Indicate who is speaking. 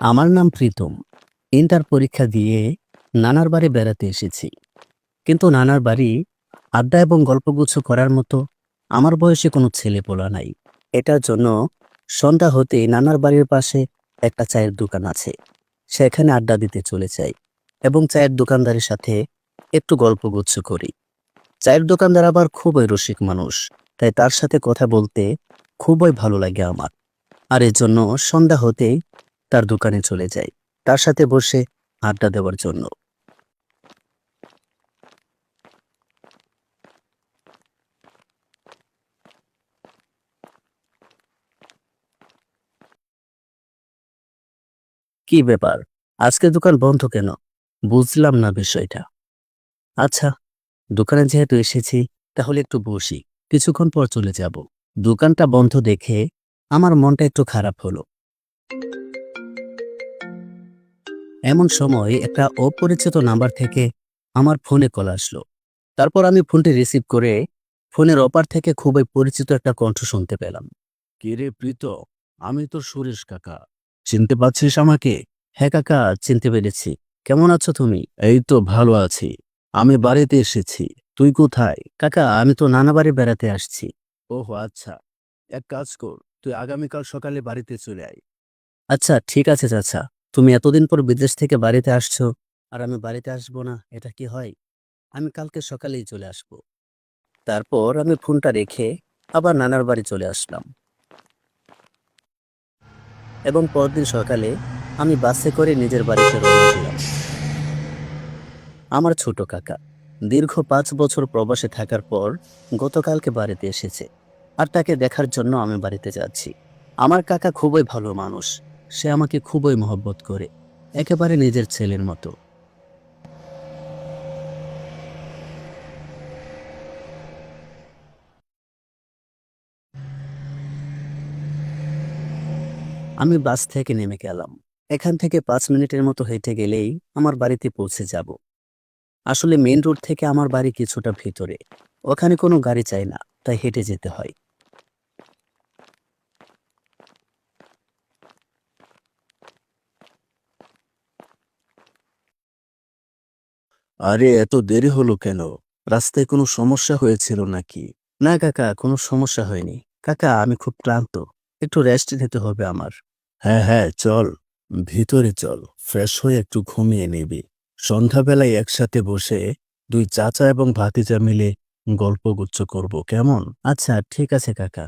Speaker 1: আমার নাম প্রীতম। ইন্টার পরীক্ষা দিয়ে নানার বাড়ি বেড়াতে এসেছি। কিন্তু নানার বাড়ি আড্ডা এবং গল্পগুচ্ছ করার মতো আমার বয়সে কোনো ছেলেপোলা নাই। এটার জন্য সন্ধ্যা হতেই নানার বাড়ির পাশে একটা চায়ের দোকান আছে, সেখানে আড্ডা দিতে চলে যাই এবং চায়ের দোকানদারের সাথে একটু গল্পগুচ্ছ করি। চায়ের দোকানদার আবার খুবই রসিক মানুষ, তাই তার সাথে কথা বলতে খুবই ভালো লাগে আমার। আর এর জন্য সন্ধ্যা হতেই তার দোকানে চলে যাই তার সাথে বসে আড্ডা দেওয়ার জন্য। কি ব্যাপার, আজকে দোকান বন্ধ কেন? বুঝলাম না বিষয়টা। আচ্ছা, দোকানে যেহেতু এসেছি তাহলে একটু বসি, কিছুক্ষণ পর চলে যাব। দোকানটা বন্ধ দেখে আমার মনটা একটু খারাপ হলো। এমন সময় একটা অপরিচিত নাম্বার থেকে আমার ফোনে কল আসলো। তারপর আমি ফোনটি রিসিভ করে ফোনের অপার থেকে খুবই পরিচিত একটা কণ্ঠ শুনতে পেলাম।
Speaker 2: কে রে প্রীত? আমি তোর সুরেশ কাকা। চিনতে পারছিস আমাকে?
Speaker 1: হ্যাঁ কাকা, চিনতে পেরেছি। কেমন আছো তুমি?
Speaker 2: এই তো ভালো আছি। আমি বাড়িতে এসেছি। তুই কোথায়?
Speaker 1: কাকা, আমি তো নানা বাড়ি বেড়াতে আসছি।
Speaker 2: ওহ আচ্ছা, এক কাজ কর, তুই আগামীকাল সকালে বাড়িতে চলে আয়।
Speaker 1: আচ্ছা ঠিক আছে চাচা, তুমি এতদিন পর বিদেশ থেকে বাড়িতে আসছো আর আমি বাড়িতে আসবো না, এটা কি হয়? আমি কালকে সকালেই চলে আসব। তারপর আমি ফোনটা রেখে আবার নানার বাড়ি চলে আসলাম এবং পরদিন সকালে আমি বাসে করে নিজের বাড়িতে রওনা দিলাম। আমার ছোট কাকা দীর্ঘ 5 বছর প্রবাসে থাকার পর গতকালকে বাড়িতে এসেছে, আর তাকে দেখার জন্য আমি বাড়িতে যাচ্ছি। আমার কাকা খুবই ভালো মানুষ, সে আমাকে খুবই মহব্বত করে, একেবারে নিজের ছেলের মতো। আমি বাস থেকে নেমে গেলাম। এখান থেকে 5 মিনিটের মতো হেঁটে গেলেই আমার বাড়িতে পৌঁছে যাব। আসলে মেইন রোড থেকে আমার বাড়ি কিছুটা ভিতরে, ওখানে কোনো গাড়ি চাই না, তাই হেঁটে যেতে হয়।
Speaker 2: আরে এত দেরি হলো কেন? রাস্তায় কোনো সমস্যা হয়েছিল নাকি?
Speaker 1: না কাকা, কোনো সমস্যা হয়নি। কাকা, আমি খুব ক্লান্ত, একটু রেস্ট নিতে হবে আমার।
Speaker 2: হ্যাঁ হ্যাঁ, চল ভিতরে চল, ফ্রেশ হয়ে একটু ঘুমিয়ে নিবি। সন্ধ্যাবেলায় একসাথে বসে দুই চাচা এবং ভাতিজা মিলে গল্পগুচ্ছ করব, কেমন?
Speaker 1: আচ্ছা ঠিক আছে কাকা।